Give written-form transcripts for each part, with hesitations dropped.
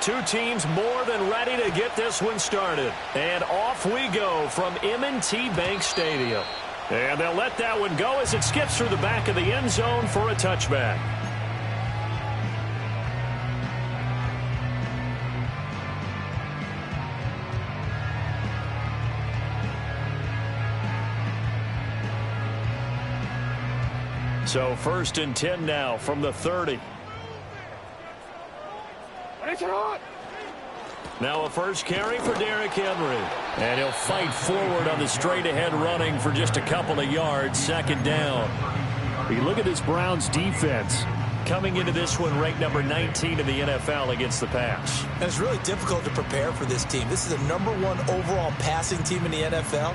two teams more than ready to get this one started. And off we go from M&T Bank Stadium. And they'll let that one go as it skips through the back of the end zone for a touchback. So 1st and 10 now from the 30. Now a first carry for Derrick Henry. And he'll fight forward on the straight-ahead running for just a couple of yards. 2nd down. You look at this Browns defense coming into this one ranked number 19 in the NFL against the pass. And it's really difficult to prepare for this team. This is a #1 overall passing team in the NFL.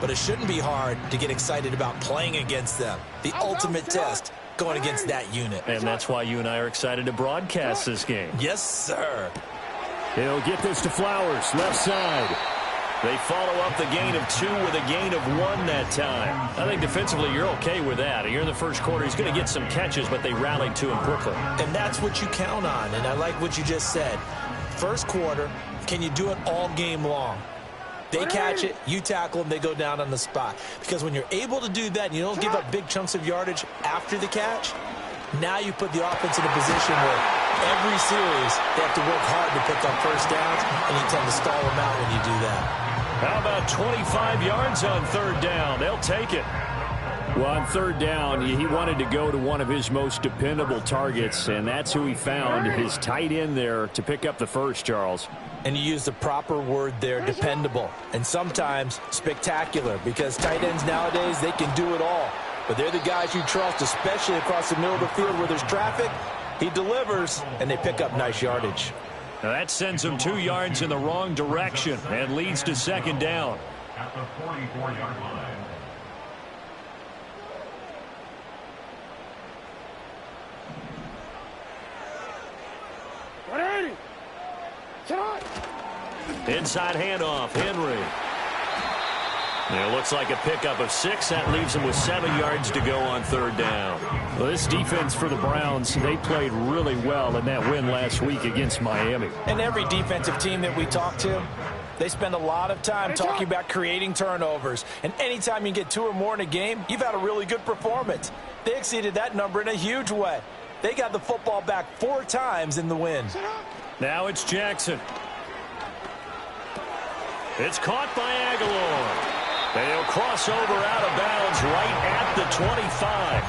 But it shouldn't be hard to get excited about playing against them. The ultimate test going against that unit. And that's why you and I are excited to broadcast this game. Yes, sir. He'll get this to Flowers, left side. They follow up the gain of 2 with a gain of 1 that time. I think defensively you're okay with that. Here in the first quarter, he's going to get some catches, but they rallied to him quickly. And that's what you count on, and I like what you just said. First quarter, can you do it all game long? They catch it, you tackle them, they go down on the spot. Because when you're able to do that and you don't give up big chunks of yardage after the catch, now you put the offense in a position where every series they have to work hard to pick up first downs, and you tend to stall them out when you do that. How about 25 yards on 3rd down? They'll take it. Well, on 3rd down, he wanted to go to one of his most dependable targets, and that's who he found, his tight end there, to pick up the first, Charles. And you use the proper word there, dependable, and sometimes spectacular, because tight ends nowadays, they can do it all. But they're the guys you trust, especially across the middle of the field where there's traffic. He delivers, and they pick up nice yardage. Now that sends them 2 yards in the wrong direction and leads to 2nd down. At the 44-yard line. Inside handoff, Henry. And it looks like a pickup of 6. That leaves them with 7 yards to go on 3rd down. Well, this defense for the Browns, they played really well in that win last week against Miami. And every defensive team that we talk to, they spend a lot of time talking about creating turnovers. And anytime you get 2 or more in a game, you've had a really good performance. They exceeded that number in a huge way. They got the football back 4 times in the win. Now it's Jackson. It's caught by Aguilar. They'll cross over out of bounds right at the 25.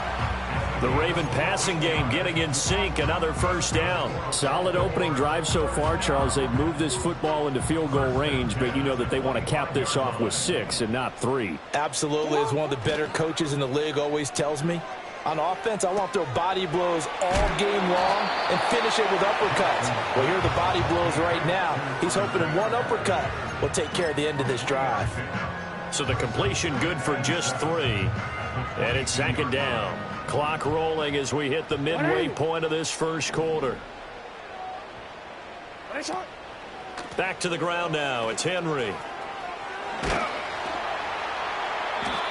The Raven passing game getting in sync. Another first down. Solid opening drive so far, Charles. They've moved this football into field goal range, but you know that they want to cap this off with 6 and not 3. Absolutely. As one of the better coaches in the league always tells me, on offense, I want to throw body blows all game long and finish it with uppercuts. Well, here are the body blows right now. He's hoping in one uppercut will take care of the end of this drive. So the completion good for just 3. And it's 2nd down. Clock rolling as we hit the midway point of this first quarter. Back to the ground now. It's Henry.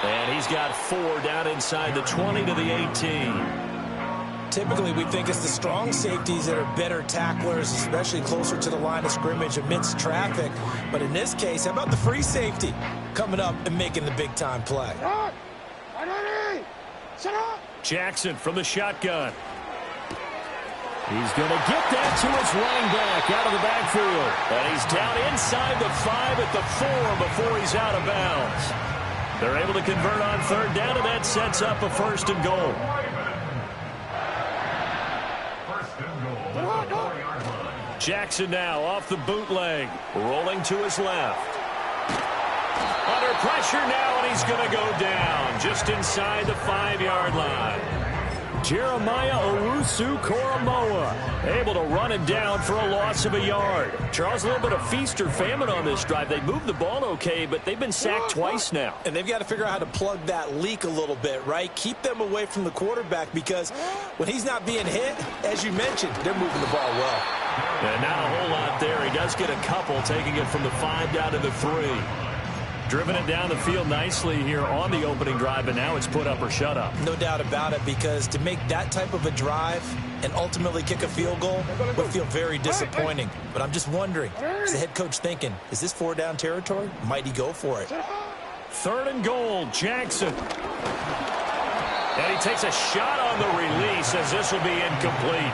And he's got 4 down inside the 20 to the 18. Typically, we think it's the strong safeties that are better tacklers, especially closer to the line of scrimmage amidst traffic. But in this case, how about the free safety coming up and making the big-time play? Jackson from the shotgun. He's going to get that to his running back out of the backfield. And he's down inside the 5 at the 4 before he's out of bounds. They're able to convert on 3rd down, and that sets up a 1st and goal. Jackson now off the bootleg, rolling to his left. Under pressure now, and he's going to go down just inside the 5-yard line. Jeremiah Owusu-Koramoah able to run it down for a loss of a yard. Charles, a little bit of feast or famine on this drive. They moved the ball okay, but they've been sacked twice now. And they've got to figure out how to plug that leak a little bit, right? Keep them away from the quarterback, because when he's not being hit, as you mentioned, they're moving the ball well. And not a whole lot there. He does get a couple, taking it from the 5 down to the 3. Driven it down the field nicely here on the opening drive, and now it's put up or shut up. No doubt about it, because to make that type of a drive and ultimately kick a field goal would feel very disappointing. But I'm just wondering, is the head coach thinking, is this 4-down territory? Might he go for it? 3rd and goal, Jackson. And he takes a shot on the release as this will be incomplete.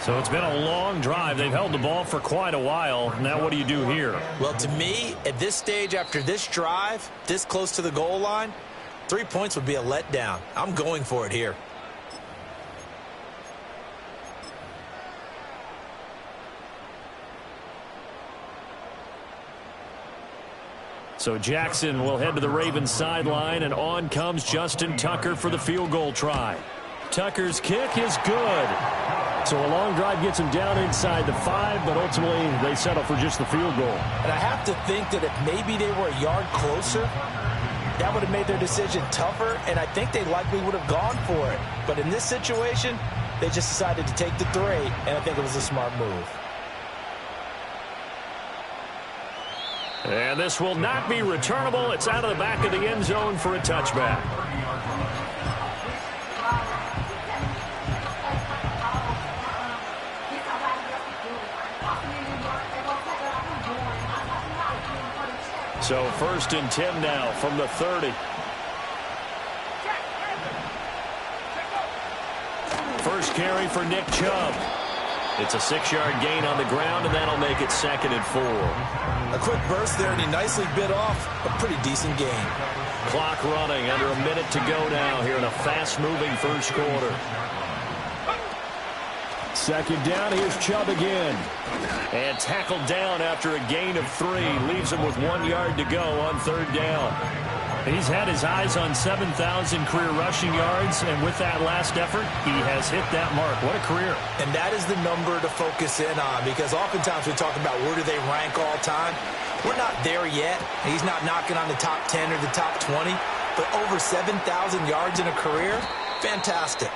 So it's been a long drive. They've held the ball for quite a while. Now what do you do here? Well, to me, at this stage, after this drive, this close to the goal line, 3 points would be a letdown. I'm going for it here. So Jackson will head to the Ravens sideline, and on comes Justin Tucker for the field goal try. Tucker's kick is good. So a long drive gets him down inside the 5, but ultimately they settle for just the field goal. And I have to think that if maybe they were a yard closer, that would have made their decision tougher, and I think they likely would have gone for it. But in this situation, they just decided to take the 3, and I think it was a smart move. And this will not be returnable. It's out of the back of the end zone for a touchback. So 1st and 10 now from the 30. First carry for Nick Chubb. It's a 6-yard gain on the ground, and that'll make it 2nd and 4. A quick burst there, and he nicely bit off a pretty decent gain. Clock running, under a minute to go now here in a fast-moving first quarter. 2nd down, here's Chubb again. And tackled down after a gain of 3. Leaves him with 1 yard to go on 3rd down. He's had his eyes on 7,000 career rushing yards, and with that last effort, he has hit that mark. What a career. And that is the number to focus in on, because oftentimes we talk about where do they rank all time. We're not there yet. He's not knocking on the top 10 or the top 20, but over 7,000 yards in a career, fantastic.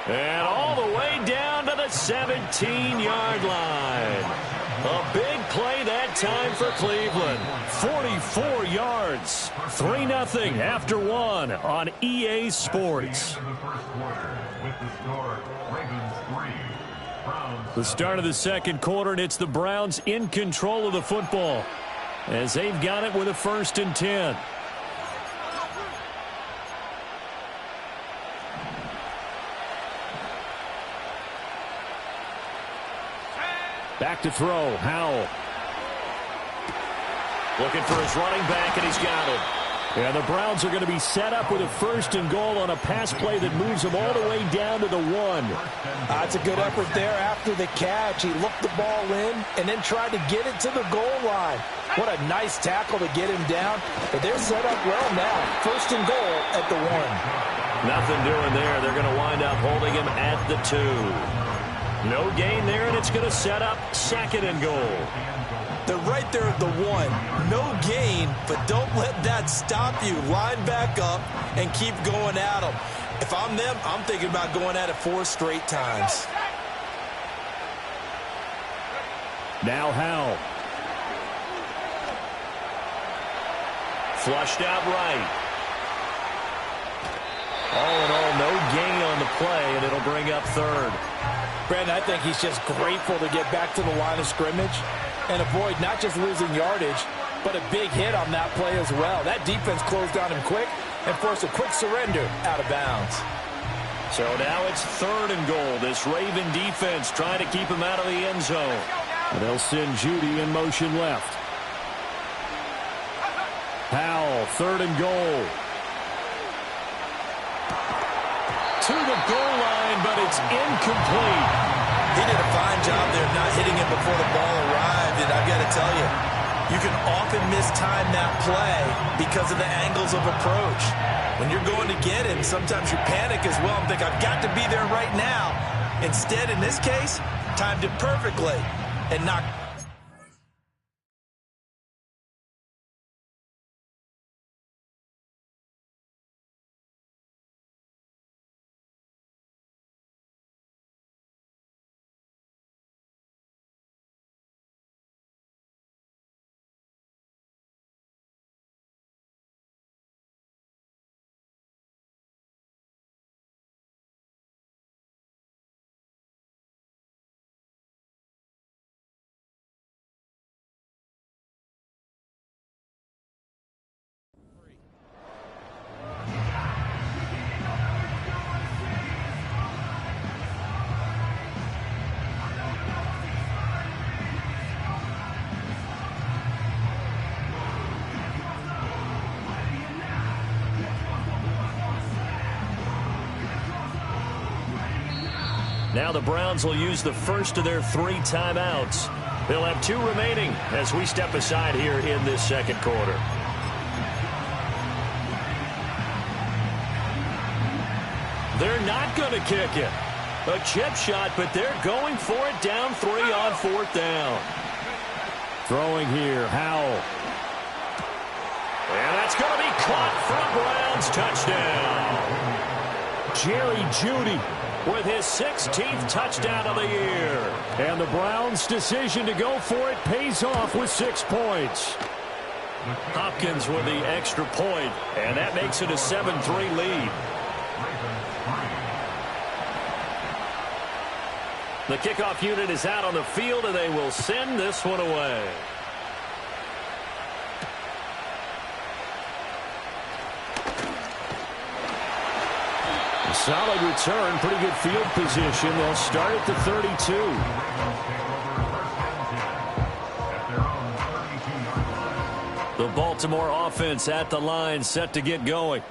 And all the way down to the 17-yard line. A big play that time for Cleveland. 44 yards. 3-0 after 1 on EA Sports. The start of the second quarter, and it's the Browns in control of the football as they've got it with a 1st and 10. Back to throw, Howell. Looking for his running back, and he's got it. And the Browns are going to be set up with a 1st and goal on a pass play that moves them all the way down to the 1. That's a good effort there after the catch. He looked the ball in and then tried to get it to the goal line. What a nice tackle to get him down. But they're set up well now. 1st and goal at the 1. Nothing doing there. They're going to wind up holding him at the 2. No gain there, and it's going to set up 2nd and goal. They're right there at the 1. No gain, but don't let that stop you. Line back up and keep going at them. If I'm them, I'm thinking about going at it 4 straight times. Now Howell. Flushed out right. All in all, no gain on the play, and it'll bring up 3rd. Brandon, I think he's just grateful to get back to the line of scrimmage and avoid not just losing yardage, but a big hit on that play as well. That defense closed on him quick and forced a quick surrender out of bounds. So now it's 3rd and goal. This Raven defense trying to keep him out of the end zone. And they'll send Judy in motion left. Howell, 3rd and goal. To the goal line, but it's incomplete. He did a fine job there of not hitting it before the ball arrived, and I've got to tell you, you can often mistime that play because of the angles of approach. When you're going to get him, sometimes you panic as well and think, I've got to be there right now. Instead, in this case, timed it perfectly and knocked Now the Browns will use the first of their 3 timeouts. They'll have 2 remaining as we step aside here in this second quarter. They're not going to kick it. A chip shot, but they're going for it down 3 on 4th down. Throwing here, Howell. And that's going to be caught for Browns touchdown. Jerry Jeudy with his 16th touchdown of the year. And the Browns' decision to go for it pays off with 6 points. Hopkins with the extra point, and that makes it a 7-3 lead. The kickoff unit is out on the field, and they will send this one away. A solid return, pretty good field position. They'll start at the 32. The Baltimore offense at the line, set to get going.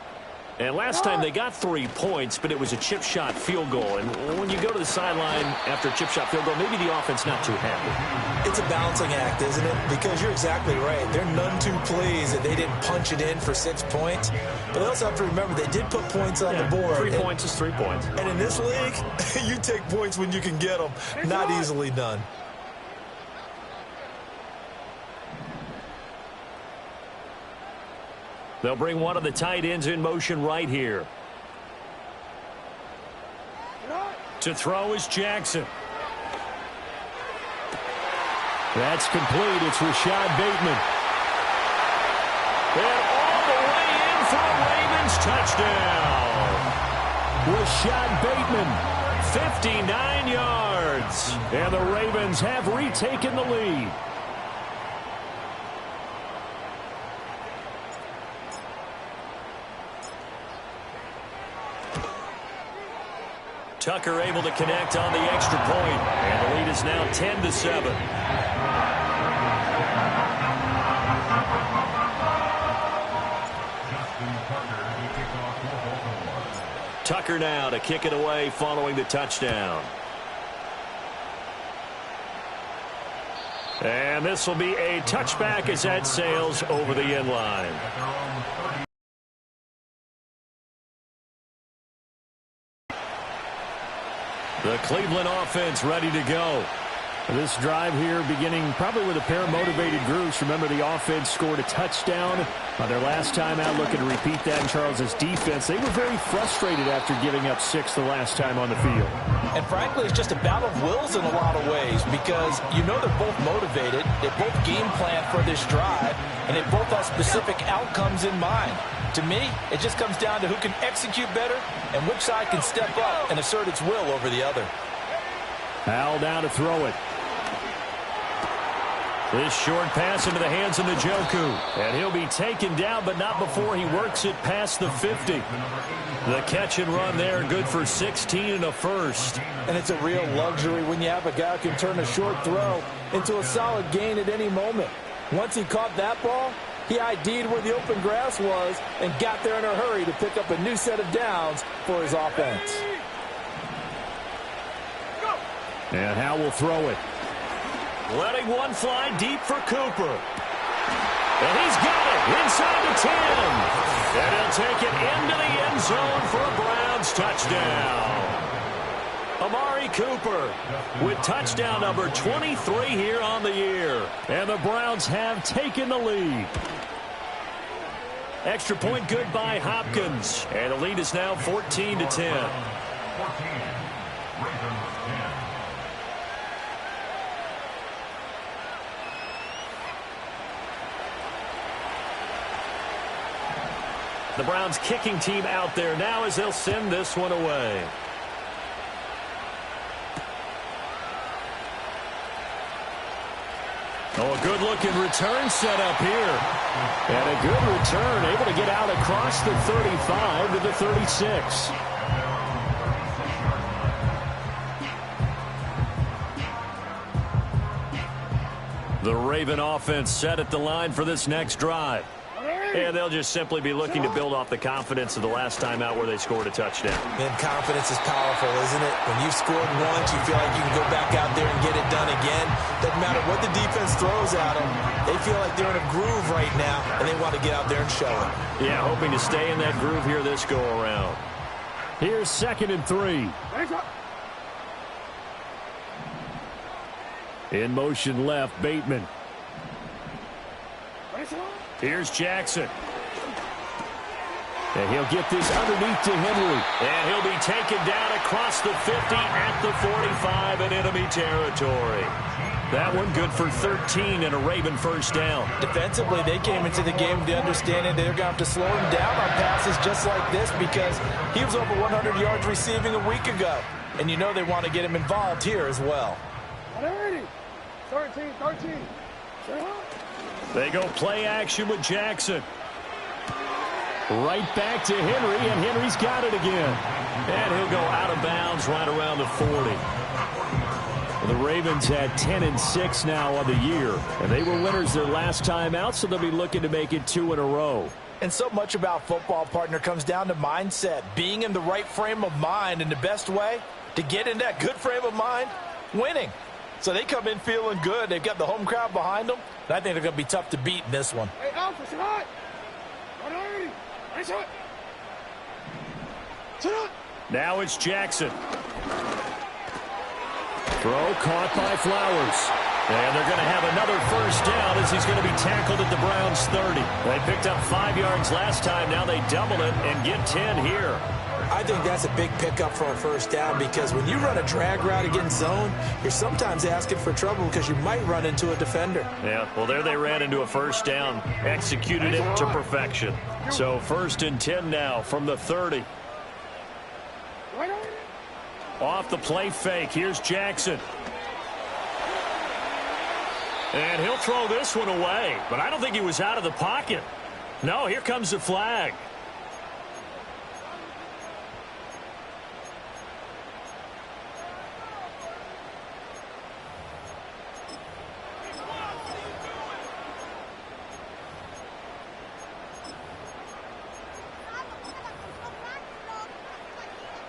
And last time they got 3 points, but it was a chip shot field goal. And when you go to the sideline after a chip shot field goal, maybe the offense not too happy. It's a balancing act, isn't it? Because you're exactly right. They're none too pleased that they didn't punch it in for 6 points. But they also have to remember they did put points on the board. 3 points is 3 points. And in this league, you take points when you can get them. Not easily done. They'll bring one of the tight ends in motion right here. To throw is Jackson. That's complete. It's Rashad Bateman. And all the way in for a Ravens touchdown. Rashad Bateman. 59 yards. And the Ravens have retaken the lead. Tucker able to connect on the extra point, and the lead is now 10-7. Tucker now to kick it away following the touchdown. And this will be a touchback as that sails over the end line. The Cleveland offense ready to go. This drive here beginning probably with a pair of motivated groups. Remember, the offense scored a touchdown on their last time out, looking to repeat that in Charles's defense. They were very frustrated after giving up 6 the last time on the field. And frankly, it's just a battle of wills in a lot of ways because you know they're both motivated. They both game plan for this drive, and they both have specific outcomes in mind. To me, it just comes down to who can execute better and which side can step up and assert its will over the other. Howell down to throw it. This short pass into the hands of Njoku. And he'll be taken down, but not before he works it past the 50. The catch and run there, good for 16 and a first. And it's a real luxury when you have a guy who can turn a short throw into a solid gain at any moment. Once he caught that ball, he ID'd where the open grass was and got there in a hurry to pick up a new set of downs for his offense. And Howell will throw it. Letting one fly deep for Cooper. And he's got it inside the 10. And he'll take it into the end zone for a Browns touchdown. Amari Cooper with touchdown number 23 here on the year. And the Browns have taken the lead. Extra point good by Hopkins. And the lead is now 14-10. The Browns kicking team out there now as they'll send this one away. Oh, a good-looking return set up here. And a good return, able to get out across the 35 to the 36. The Raven offense set at the line for this next drive. And they'll just simply be looking to build off the confidence of the last time out where they scored a touchdown. And confidence is powerful, isn't it? When you've scored once, you feel like you can go back out there and get it done again. Doesn't matter what the defense throws at them. They feel like they're in a groove right now, and they want to get out there and show it. Yeah, hoping to stay in that groove here this go-around. Here's 2nd and 3. In motion left, Bateman. Here's Jackson. And he'll get this underneath to Henry. And he'll be taken down across the 50 at the 45 in enemy territory. That one good for 13 and a Raven first down. Defensively, they came into the game with the understanding they're going to have to slow him down on passes just like this because he was over 100 yards receiving a week ago. And you know they want to get him involved here as well. 13. They go play action with Jackson. Right back to Henry, and Henry's got it again. And he'll go out of bounds right around the 40. The Ravens had 10-6 now on the year, and they were winners their last time out, so they'll be looking to make it 2 in a row. And so much about football, partner, comes down to mindset, being in the right frame of mind, and the best way to get in that good frame of mind, winning. So they come in feeling good. They've got the home crowd behind them, and I think they're going to be tough to beat in this one. Hey, Alpha, sit hot. Now it's Jackson. Throw caught by Flowers. And they're going to have another first down as he's going to be tackled at the Browns' 30. They picked up 5 yards last time. Now they double it and get 10 here. I think that's a big pickup for a first down because when you run a drag route against zone, you're sometimes asking for trouble because you might run into a defender. Yeah, well, there they ran into a first down, executed it to perfection. So 1st and 10 now from the 30. Off the play fake, here's Jackson. And he'll throw this one away, but I don't think he was out of the pocket. No, here comes the flag.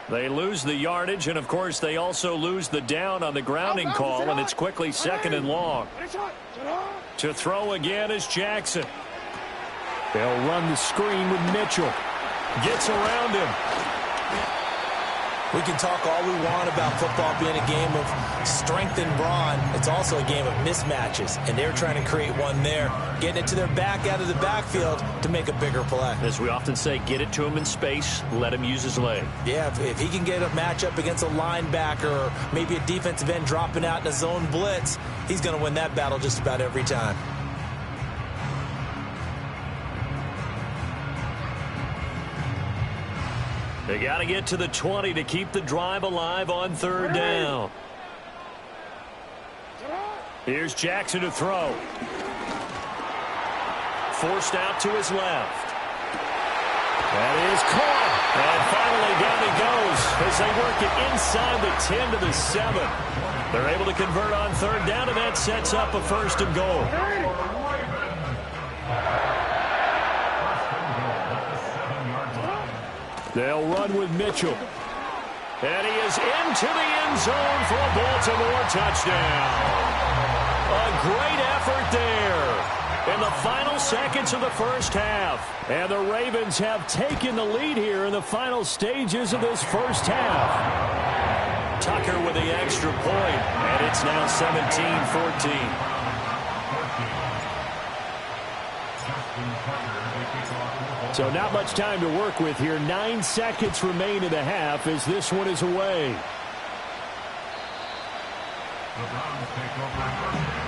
They lose the yardage, and, of course, they also lose the down on the grounding call, and it's quickly 2nd and long. To throw again is Jackson. They'll run the screen with Mitchell. Gets around him. We can talk all we want about football being a game of strength and brawn. It's also a game of mismatches, and they're trying to create one there, getting it to their back out of the backfield to make a bigger play. As we often say, get it to him in space, let him use his leg. Yeah, if he can get a matchup against a linebacker or maybe a defensive end dropping out in a zone blitz, he's going to win that battle just about every time. They got to get to the 20 to keep the drive alive on 3rd down. Here's Jackson to throw. Forced out to his left. That is caught. And finally down he goes as they work it inside the 10 to the 7. They're able to convert on 3rd down, and that sets up a 1st and goal. They'll run with Mitchell. And he is into the end zone for a Baltimore touchdown. A great effort there in the final seconds of the first half. And the Ravens have taken the lead here in the final stages of this first half. Tucker with the extra point, and it's now 17-14. So not much time to work with here. 9 seconds remain in the half as this one is away. The Browns take over.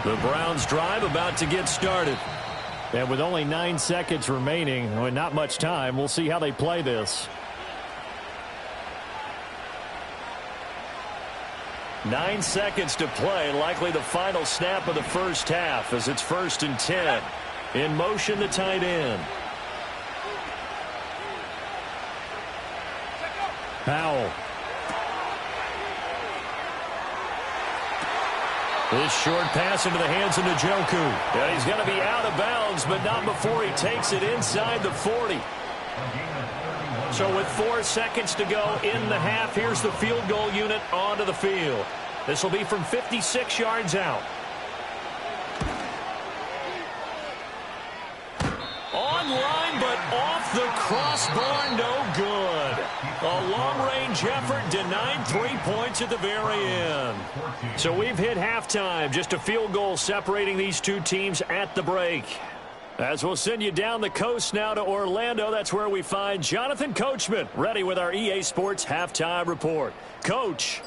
The Browns drive about to get started. And with only 9 seconds remaining, well, not much time, we'll see how they play this. 9 seconds to play, likely the final snap of the first half as it's 1st and 10. In motion, the tight end. Powell. This short pass into the hands of Njoku. And he's going to be out of bounds, but not before he takes it inside the 40. So with 4 seconds to go in the half, here's the field goal unit onto the field. This will be from 56 yards out. Online, but off the crossbar, no good. A long-range effort denied 3 points at the very end. So we've hit halftime. Just a field goal separating these two teams at the break. As we'll send you down the coast now to Orlando, that's where we find Jonathan Coachman, ready with our EA Sports Halftime Report. Coach.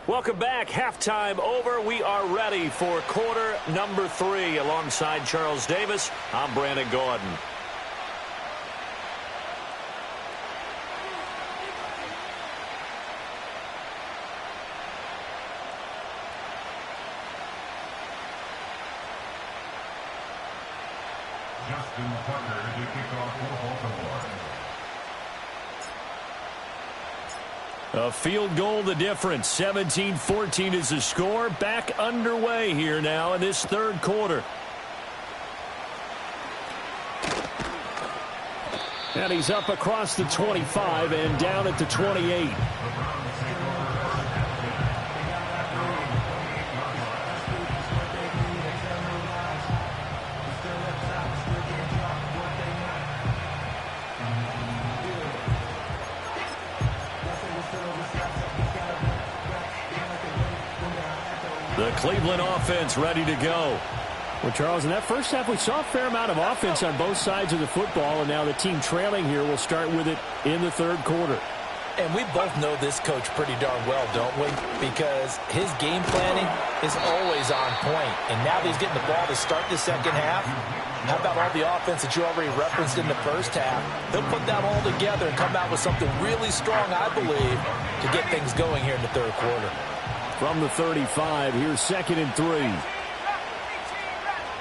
Welcome back. Halftime over. We are ready for quarter number 3. Alongside Charles Davis, I'm Brandon Gordon. Justin Tucker to kick off for Baltimore. A field goal the difference. 17-14 is the score. Back underway here now in this third quarter. And he's up across the 25 and down at the 28. The Cleveland offense ready to go. Well, Charles, in that first half, we saw a fair amount of offense on both sides of the football, and now the team trailing here will start with it in the third quarter. And we both know this coach pretty darn well, don't we? Because his game planning is always on point. And now that he's getting the ball to start the second half, how about all the offense that you already referenced in the first half? He'll put that all together and come out with something really strong, I believe, to get things going here in the third quarter. From the 35, here's 2nd and 3.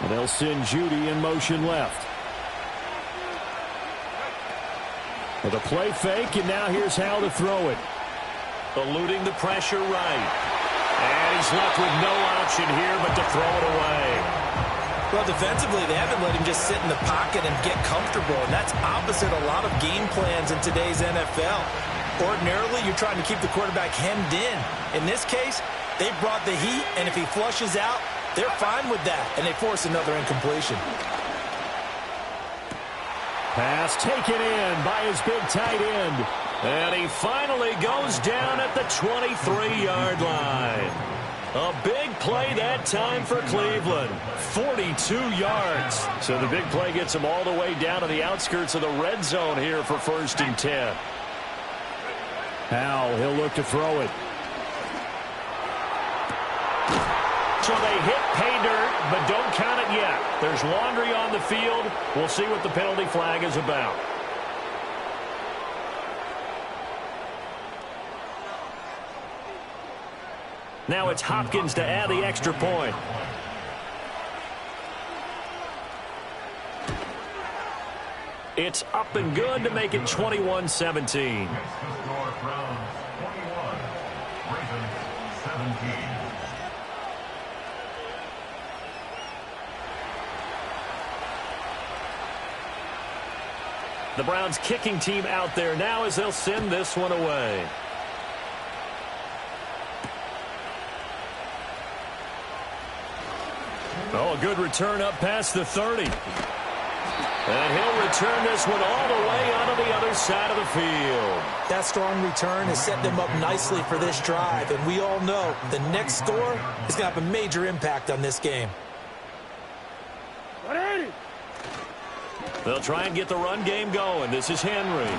And they'll send Judy in motion left. With a play fake, and now here's how to throw it. Eluding the pressure right. And he's left with no option here but to throw it away. Well, defensively, they haven't let him just sit in the pocket and get comfortable, and that's opposite a lot of game plans in today's NFL. Ordinarily, you're trying to keep the quarterback hemmed in. In this case, they brought the heat, and if he flushes out, they're fine with that, and they force another incompletion. Pass taken in by his big tight end. And he finally goes down at the 23-yard line. A big play that time for Cleveland. 42 yards. So the big play gets him all the way down to the outskirts of the red zone here for 1st and 10. Powell, he'll look to throw it. So they hit pay dirt, but don't count it yet. There's laundry on the field. We'll see what the penalty flag is about. Now it's Hopkins to add the extra point. It's up and good to make it 21-17. The Browns kicking team out there now as they'll send this one away. Oh, a good return up past the 30. And he'll return this one all the way onto the other side of the field. That strong return has set them up nicely for this drive, and we all know the next score is going to have a major impact on this game. They'll try and get the run game going. This is Henry.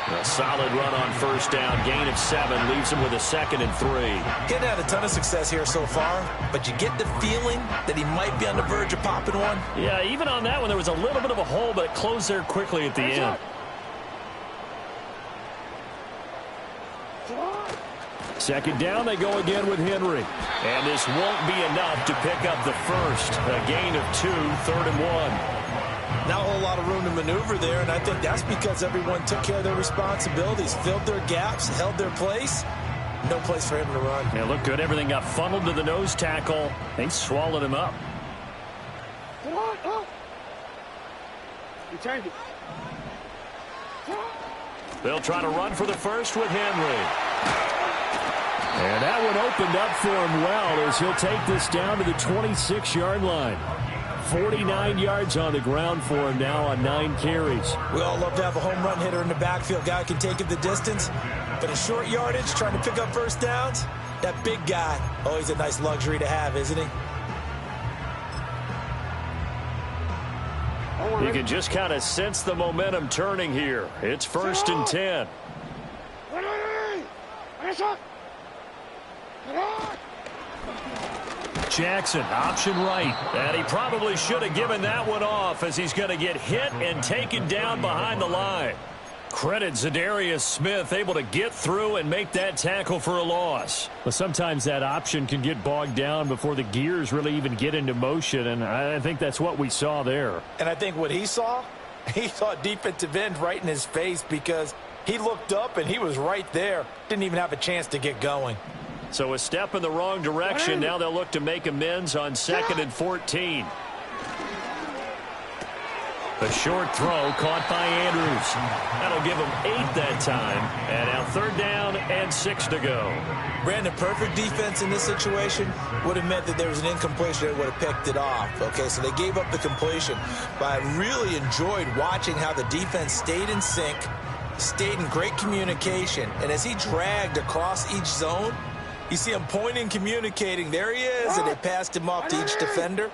A solid run on 1st down. Gain of 7 leaves him with a 2nd and 3. Getting had a ton of success here so far, but you get the feeling that he might be on the verge of popping one. Yeah, even on that one, there was a little bit of a hole, but it closed there quickly at the end. Second down, they go again with Henry. And this won't be enough to pick up the first. A gain of 2, 3rd and 1. Not a whole lot of room to maneuver there, and I think that's because everyone took care of their responsibilities, filled their gaps, held their place. No place for him to run. Yeah, looked good. Everything got funneled to the nose tackle. They swallowed him up. They'll try to run for the first with Henry. And that one opened up for him well as he'll take this down to the 26-yard line. 49 yards on the ground for him now on 9 carries. We all love to have a home run hitter in the backfield. Guy who can take it the distance. But in short yardage, trying to pick up first downs, that big guy, always a nice luxury to have, isn't he? You can just kind of sense the momentum turning here. It's 1st and 10. Jackson, option right. And he probably should have given that one off as he's going to get hit and taken down behind the line. Credit Zadarius Smith, able to get through and make that tackle for a loss. Well, sometimes that option can get bogged down before the gears really even get into motion, and I think that's what we saw there. And I think what he saw defensive end right in his face because he looked up and he was right there. Didn't even have a chance to get going. So a step in the wrong direction. Now they'll look to make amends on 2nd and 14. A short throw caught by Andrews. That'll give him 8 that time. And now 3rd down and 6 to go. Brandon, perfect defense in this situation would have meant that there was an incompletion that would have picked it off. Okay, so they gave up the completion. But I really enjoyed watching how the defense stayed in sync, stayed in great communication. And as he dragged across each zone, you see him pointing, communicating. There he is, and they passed him off to each defender.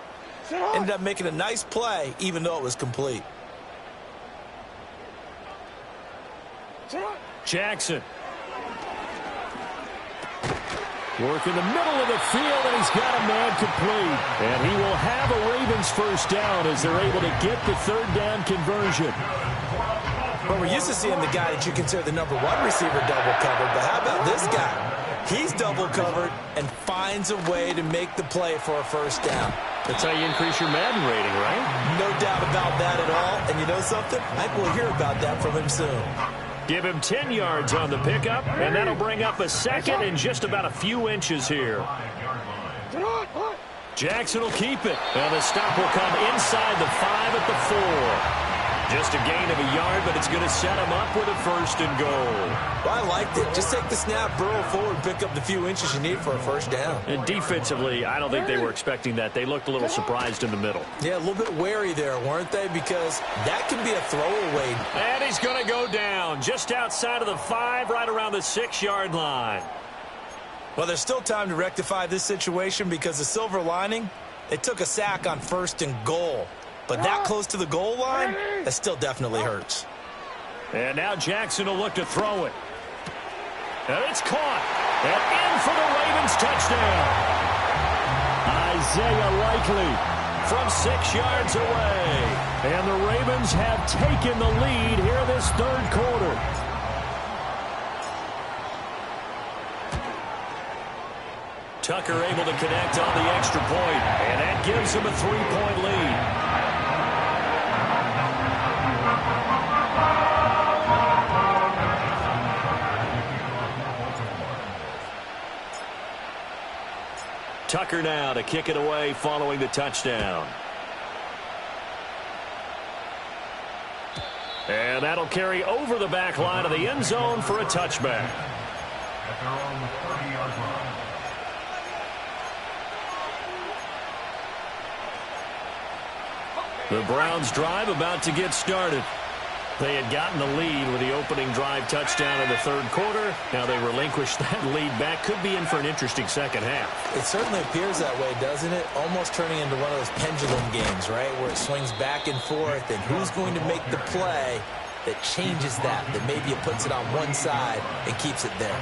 Ended up making a nice play, even though it was complete. Jackson. Work in the middle of the field, and he's got a man complete. And he will have a Ravens first down as they're able to get the 3rd down conversion. But we're used to seeing the guy that you consider the #1 receiver double covered. But how about this guy? He's double covered and finds a way to make the play for a first down. That's how you increase your Madden rating, right? No doubt about that at all. And you know something? I think we'll hear about that from him soon. Give him 10 yards on the pickup, and that'll bring up a second and just about a few inches here. Jackson will keep it. And the stop will come inside the 5 at the 4. Just a gain of a yard, but it's going to set him up with a 1st and goal. Well, I liked it. Just take the snap, burrow forward, pick up the few inches you need for a first down. And defensively, I don't think they were expecting that. They looked a little surprised in the middle. Yeah, a little bit wary there, weren't they? Because that can be a throwaway. And he's going to go down just outside of the 5, right around the 6-yard line. Well, there's still time to rectify this situation because the silver lining, they took a sack on 1st and goal. But that close to the goal line, that still definitely hurts. And now Jackson will look to throw it. And it's caught. And in for the Ravens touchdown. Isaiah Likely from 6 yards away. And the Ravens have taken the lead here this 3rd quarter. Tucker able to connect on the extra point. And that gives him a 3-point lead. Tucker now to kick it away following the touchdown. And that'll carry over the back line of the end zone for a touchback. At their own 30-yard line. The Browns drive about to get started. They had gotten the lead with the opening drive touchdown in the 3rd quarter. Now they relinquish that lead back. Could be in for an interesting second half. It certainly appears that way, doesn't it? Almost turning into one of those pendulum games, right? Where it swings back and forth, and who's going to make the play that changes that maybe it puts it on one side and keeps it there.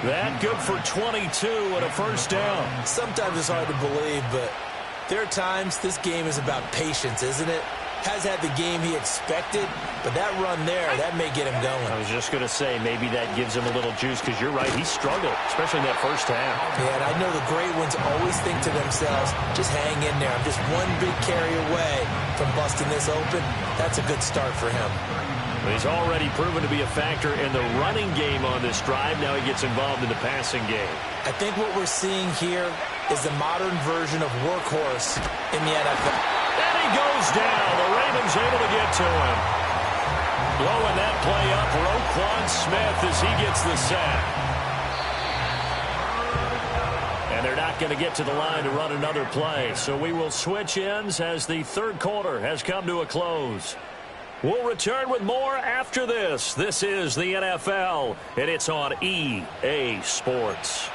That good for 22 and a first down. Sometimes it's hard to believe, but there are times this game is about patience, isn't it? has had the game he expected, but that run there, that may get him going. I was just going to say, maybe that gives him a little juice, because you're right, he struggled, especially in that first half. Yeah, and I know the great ones always think to themselves, just hang in there. I'm just one big carry away from busting this open. That's a good start for him. He's already proven to be a factor in the running game on this drive. Now he gets involved in the passing game. I think what we're seeing here is the modern version of workhorse in the NFL. And he goes down. The Ravens able to get to him. Blowing that play up, Roquan Smith as he gets the sack. And they're not going to get to the line to run another play. So we will switch ends as the third quarter has come to a close. We'll return with more after this. This is the NFL, and it's on EA Sports.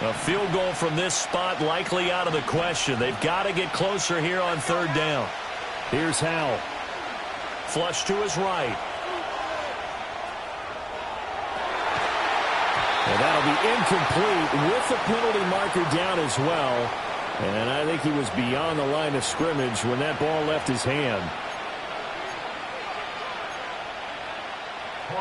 A field goal from this spot likely out of the question. They've got to get closer here on third down. Here's Howell. Flush to his right. And that'll be incomplete with the penalty marker down as well. And I think he was beyond the line of scrimmage when that ball left his hand.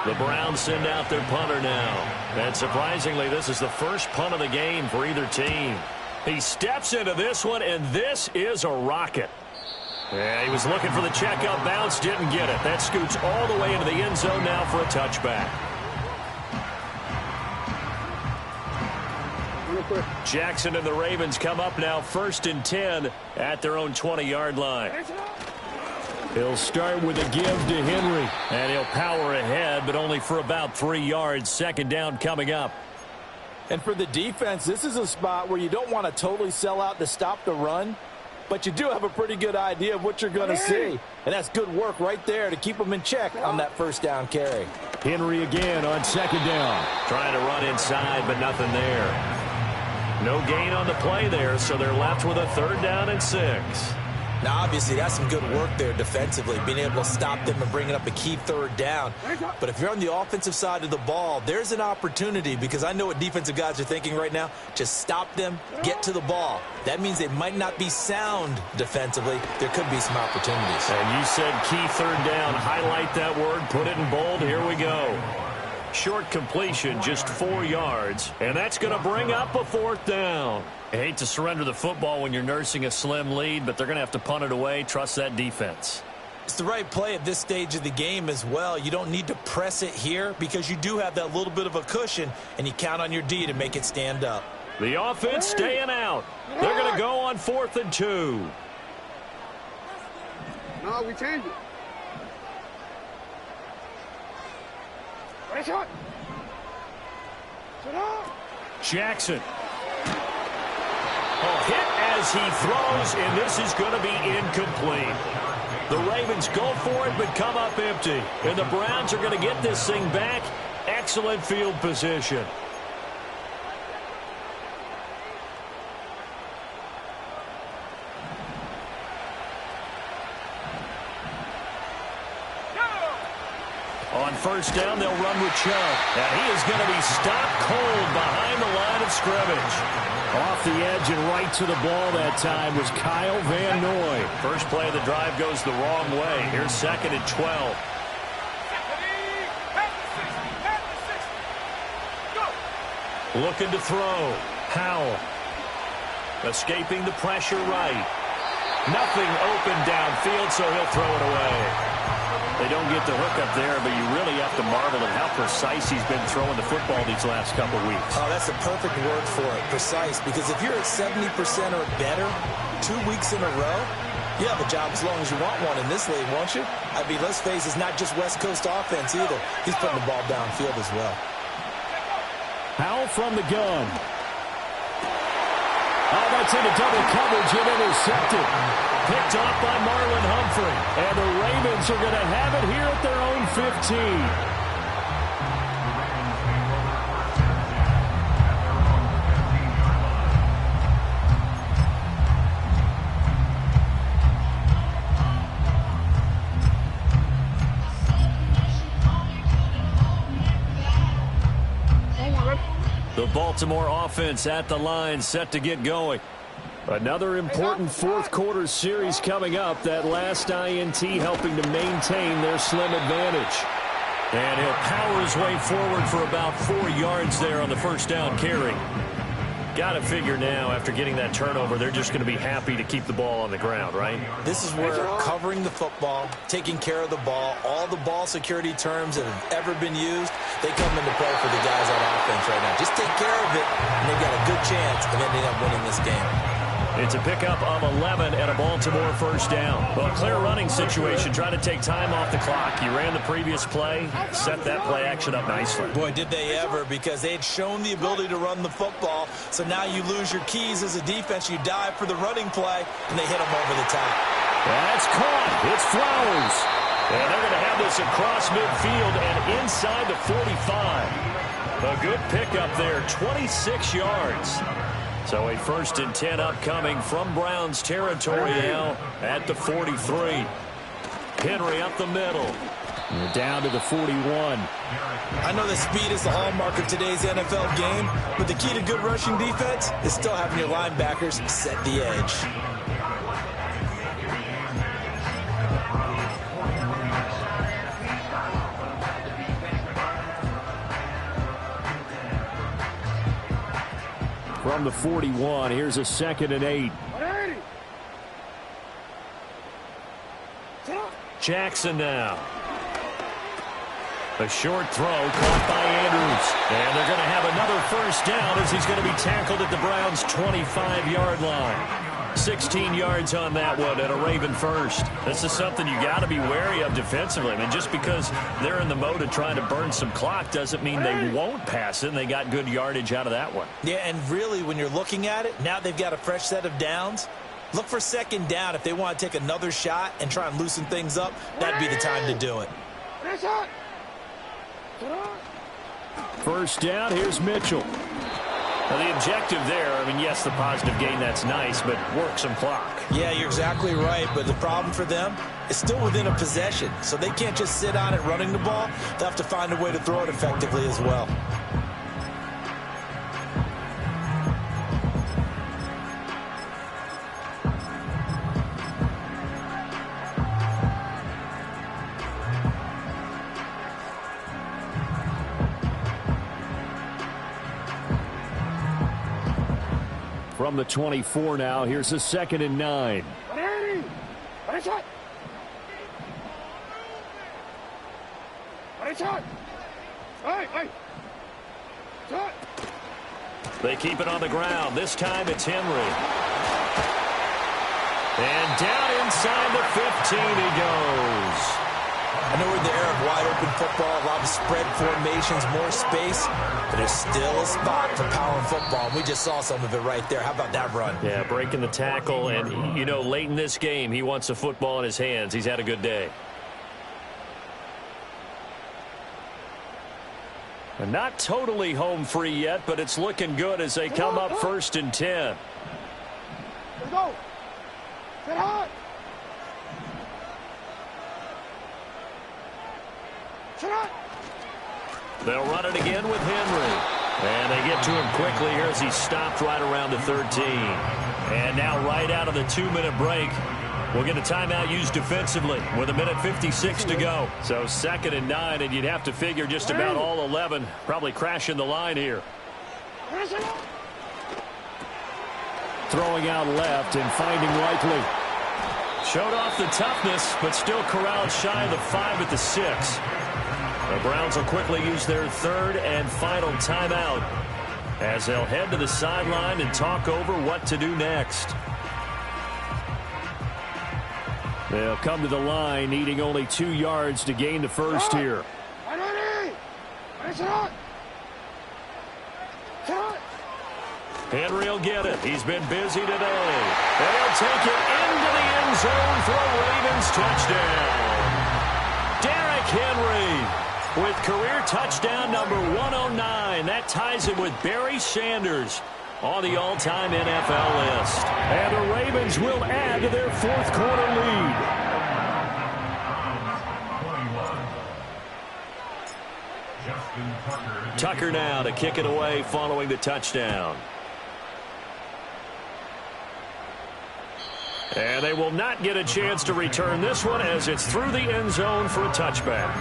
The Browns send out their punter now. And surprisingly, this is the first punt of the game for either team. He steps into this one, and this is a rocket. Yeah, he was looking for the checkup bounce, didn't get it. That scoots all the way into the end zone now for a touchback. Jackson and the Ravens come up now 1st and 10 at their own 20-yard line. He'll start with a give to Henry. And he'll power ahead, but only for about 3 yards. Second down coming up. And for the defense, this is a spot where you don't want to totally sell out to stop the run, but you do have a pretty good idea of what you're going to see. And that's good work right there to keep them in check on that first down carry. Henry again on second down. Trying to run inside, but nothing there. No gain on the play there, so they're left with a 3rd down and 6. Now, obviously, that's some good work there defensively, being able to stop them and bringing up a key 3rd down. But if you're on the offensive side of the ball, there's an opportunity, because I know what defensive guys are thinking right now. Just stop them, get to the ball. That means they might not be sound defensively. There could be some opportunities. And you said key 3rd down. Highlight that word, put it in bold. Here we go. Short completion, just 4 yards. And that's going to bring up a 4th down. I hate to surrender the football when you're nursing a slim lead, but they're going to have to punt it away. Trust that defense. It's the right play at this stage of the game as well. You don't need to press it here because you do have that little bit of a cushion, and you count on your D to make it stand up. The offense staying out. They're going to go on 4th and 2. No, we changed it. Right shot. Shut up. Jackson. Hit as he throws, and this is going to be incomplete. The Ravens go for it, but come up empty. And the Browns are going to get this thing back. Excellent field position. On 1st down, they'll run with Chubb. And he is going to be stopped cold behind the line of scrimmage. Off the edge and right to the ball that time was Kyle Van Noy. First play of the drive goes the wrong way. Here's 2nd and 12. Looking to throw. Howell. Escaping the pressure right. Nothing open downfield, so he'll throw it away. They don't get the hook up there, but you really have to marvel at how precise he's been throwing the football these last couple weeks. Oh, that's the perfect word for it, precise, because if you're at 70% or better 2 weeks in a row, you have a job as long as you want one in this league, won't you? I mean, let's face it, it's not just West Coast offense either. He's putting the ball downfield as well. Howell from the gun. Oh, that's into double coverage and intercepted. Picked off by Marlon Humphrey. And the Ravens are going to have it here at their own 15. The Baltimore offense at the line, set to get going. Another important fourth quarter series coming up. That last INT helping to maintain their slim advantage. And he'll power his way forward for about 4 yards there on the first down carry. Got to figure now, after getting that turnover, they're just going to be happy to keep the ball on the ground, right? This is where covering the football, taking care of the ball, all the ball security terms that have ever been used, they come into play for the guys on offense right now. Just take care of it, and they've got a good chance of ending up winning this game. It's a pickup of 11 and a Baltimore first down. Well, clear running situation, trying to take time off the clock. You ran the previous play, set that play action up nicely. Boy, did they ever, because they had shown the ability to run the football. So now you lose your keys as a defense. You dive for the running play, and they hit them over the top. That's caught. It's Flowers. And they're going to have this across midfield and inside the 45. A good pickup there, 26 yards. So a 1st and 10 upcoming from Browns territory now at the 43. Henry up the middle. We're down to the 41. I know that speed is the hallmark of today's NFL game, but the key to good rushing defense is still having your linebackers set the edge. From the 41, here's a 2nd and 8. Jackson now. A short throw caught by Andrews. And they're going to have another first down as he's going to be tackled at the Browns' 25-yard line. 16 yards on that one and a Raven first. This is something you got to be wary of defensively. I mean, just because they're in the mode of trying to burn some clock doesn't mean they won't pass it, and they got good yardage out of that one. Yeah, and really, when you're looking at it, now they've got a fresh set of downs. Look for 2nd down. If they want to take another shot and try and loosen things up, that'd be the time to do it. First down, here's Mitchell. Now, the objective there, I mean, yes, the positive gain, that's nice, but work some clock. Yeah, you're exactly right, but the problem for them is still within a possession, so they can't just sit on it running the ball. They'll have to find a way to throw it effectively as well. From the 24 now, here's a 2nd and 9. They keep it on the ground. This time it's Henry. And down inside the 15 he goes. I know we're in the era of wide-open football, a lot of spread formations, more space, but there's still a spot for power football. We just saw some of it right there. How about that run? Yeah, breaking the tackle, and, you know, late in this game, he wants the football in his hands. He's had a good day. And not totally home free yet, but it's looking good as they come up 1st and 10. Let's go. Get hot. They'll run it again with Henry. And they get to him quickly here as he stopped right around the 13. And now right out of the 2-minute break, we'll get a timeout used defensively with 1:56 to go. So 2nd and 9, and you'd have to figure just about all 11 probably crashing the line here. Throwing out left and finding Likely. Showed off the toughness, but still corralled shy of the 5 at the 6. The Browns will quickly use their 3rd and final timeout as they'll head to the sideline and talk over what to do next. They'll come to the line, needing only 2 yards to gain the first here. Henry will get it. He's been busy today. And he'll take it into the end zone for a Ravens touchdown. Derrick Henry with career touchdown number 109. That ties him with Barry Sanders on the all-time NFL list. And the Ravens will add to their 4th quarter lead. Tucker now to kick it away following the touchdown. And they will not get a chance to return this one as it's through the end zone for a touchback.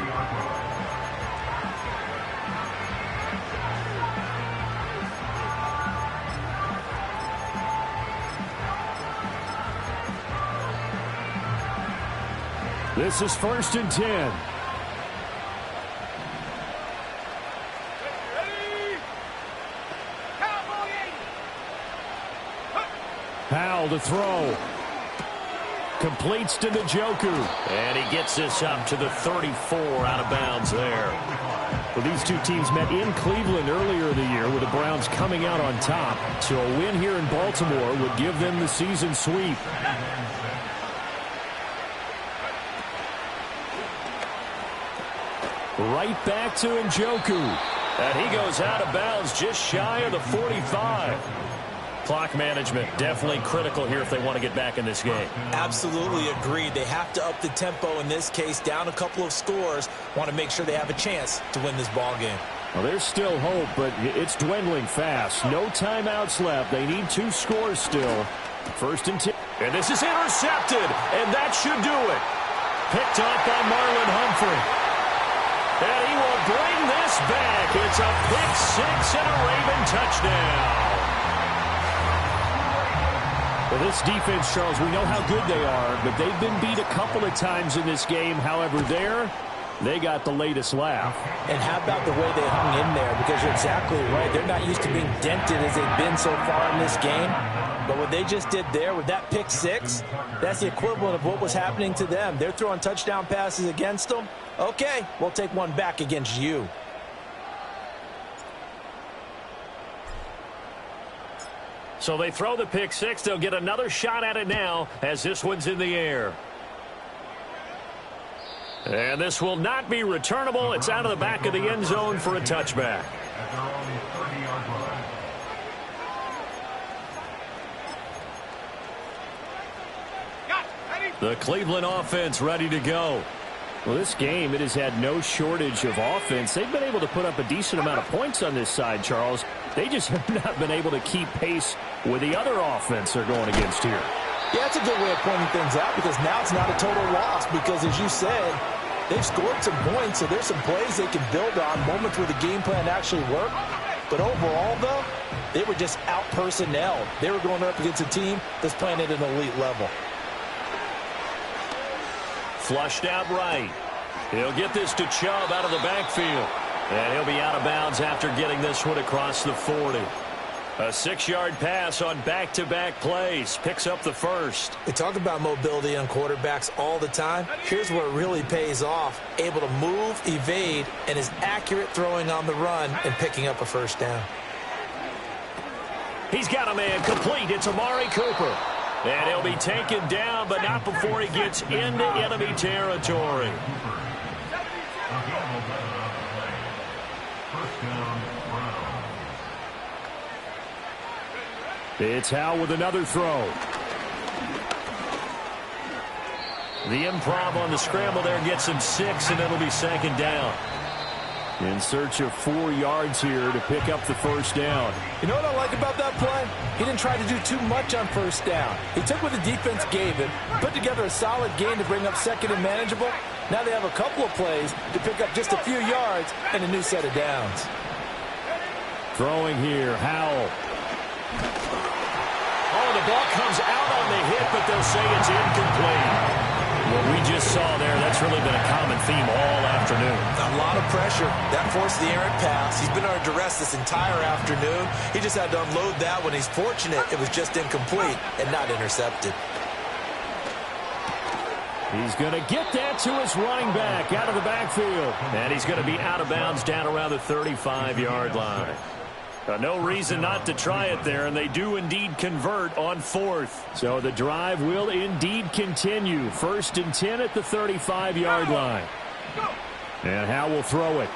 This is 1st and 10. Powell to throw. Completes to Njoku. And he gets this up to the 34 out of bounds there. Well, these two teams met in Cleveland earlier in the year with the Browns coming out on top. So a win here in Baltimore would give them the season sweep. Right back to Njoku. And he goes out of bounds just shy of the 45. Clock management definitely critical here if they want to get back in this game. Absolutely agreed. They have to up the tempo in this case, down a couple of scores. Want to make sure they have a chance to win this ball game. Well, there's still hope, but it's dwindling fast. No timeouts left. They need 2 scores still. 1st and 10. And this is intercepted, and that should do it. Picked up by Marlon Humphrey. And he will bring this back. It's a pick 6 and a Raven touchdown. Well, this defense, Charles, we know how good they are, but they've been beat a couple of times in this game. However, they got the latest laugh. And how about the way they hung in there? Because you're exactly right. They're not used to being dented as they've been so far in this game. But what they just did there with that pick 6, that's the equivalent of what was happening to them. They're throwing touchdown passes against them. Okay, we'll take one back against you. So they throw the pick 6. They'll get another shot at it now as this one's in the air. And this will not be returnable. It's out of the back of the end zone for a touchback. The Cleveland offense ready to go. Well, this game, it has had no shortage of offense. They've been able to put up a decent amount of points on this side, Charles. They just have not been able to keep pace with the other offense they're going against here. Yeah, that's a good way of pointing things out because now it's not a total loss because, as you said, they've scored some points, so there's some plays they can build on, moments where the game plan actually worked. But overall, though, they were just out-personnelled. They were going up against a team that's playing at an elite level. Flushed out right. He'll get this to Chubb out of the backfield. And he'll be out of bounds after getting this one across the 40. A 6-yard pass on back-to-back plays. Picks up the first. We talk about mobility on quarterbacks all the time. Here's where it really pays off. Able to move, evade, and is accurate throwing on the run and picking up a first down. He's got a man complete. It's Amari Cooper. And he'll be taken down, but not before he gets into enemy territory. It's Howell with another throw. The improv on the scramble there gets him 6, and it'll be 2nd down. In search of 4 yards here to pick up the first down. You know what I like about that play? He didn't try to do too much on first down. He took what the defense gave him, put together a solid game to bring up 2nd and manageable. Now they have a couple of plays to pick up just a few yards and a new set of downs. Throwing here, Howell. Oh, the ball comes out on the hit, but they'll say it's incomplete. What we just saw there, that's really been a common theme all afternoon. A lot of pressure. That forced the errant pass. He's been under duress this entire afternoon. He just had to unload that when he's fortunate it was just incomplete and not intercepted. He's going to get that to his running back out of the backfield. And he's going to be out of bounds down around the 35-yard line. No reason not to try it there, and they do indeed convert on 4th. So the drive will indeed continue. 1st and 10 at the 35-yard line. And Howell will throw it.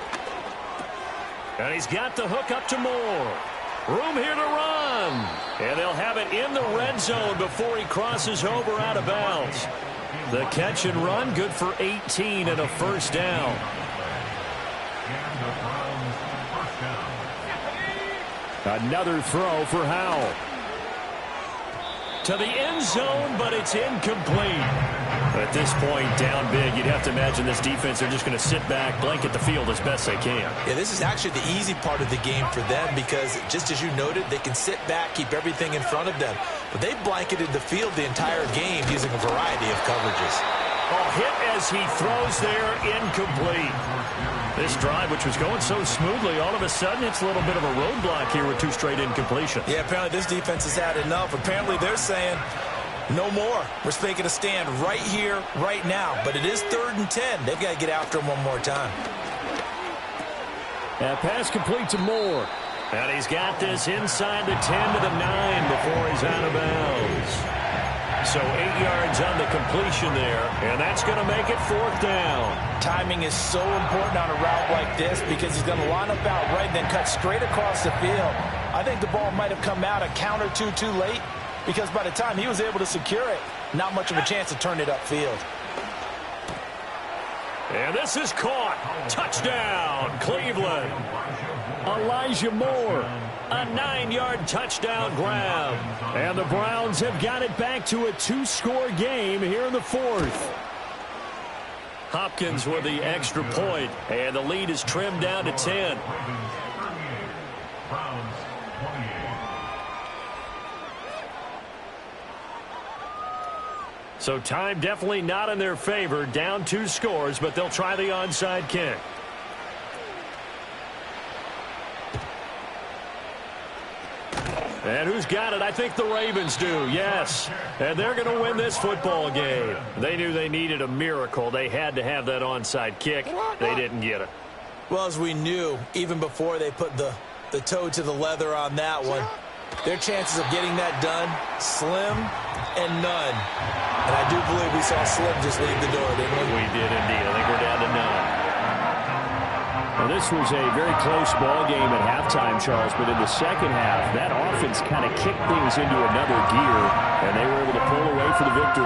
And he's got the hook up to Moore. Room here to run. And they'll have it in the red zone before he crosses over out of bounds. The catch and run, good for 18 and a first down. And the Browns first down. Another throw for Howell. To the end zone, but it's incomplete. At this point, down big, you'd have to imagine this defense, they're just going to sit back, blanket the field as best they can. Yeah, this is actually the easy part of the game for them because, just as you noted, they can sit back, keep everything in front of them. But they blanketed the field the entire game using a variety of coverages. Oh, hit as he throws there, incomplete. This drive, which was going so smoothly, all of a sudden it's a little bit of a roadblock here with 2 straight incompletions. Yeah, apparently this defense has had enough. Apparently they're saying, no more. We're making a stand right here, right now. But it is 3rd and 10. They've got to get after him one more time. That pass complete to Moore. And he's got this inside the 10 to the 9 before he's out of bounds. So 8 yards on the completion there, and that's going to make it 4th down. Timing is so important on a route like this because he's going to line up out right and then cut straight across the field. I think the ball might have come out a count or two too late because by the time he was able to secure it, not much of a chance to turn it upfield. And this is caught. Touchdown, Cleveland. Elijah Moore. A 9-yard touchdown grab. And the Browns have got it back to a 2-score game here in the 4th. Hopkins with the extra point, and the lead is trimmed down to 10. Browns 28. So time definitely not in their favor. Down 2 scores, but they'll try the onside kick. And who's got it? I think the Ravens do, yes. And they're going to win this football game. They knew they needed a miracle. They had to have that onside kick. They didn't get it. Well, as we knew, even before they put the toe to the leather on that one, their chances of getting that done, slim and none. And I do believe we saw Slim just leave the door, didn't we? We did indeed. I think we're down to none. Well, this was a very close ball game at halftime, Charles, but in the second half, that offense kind of kicked things into another gear, and they were able to pull away for the victory.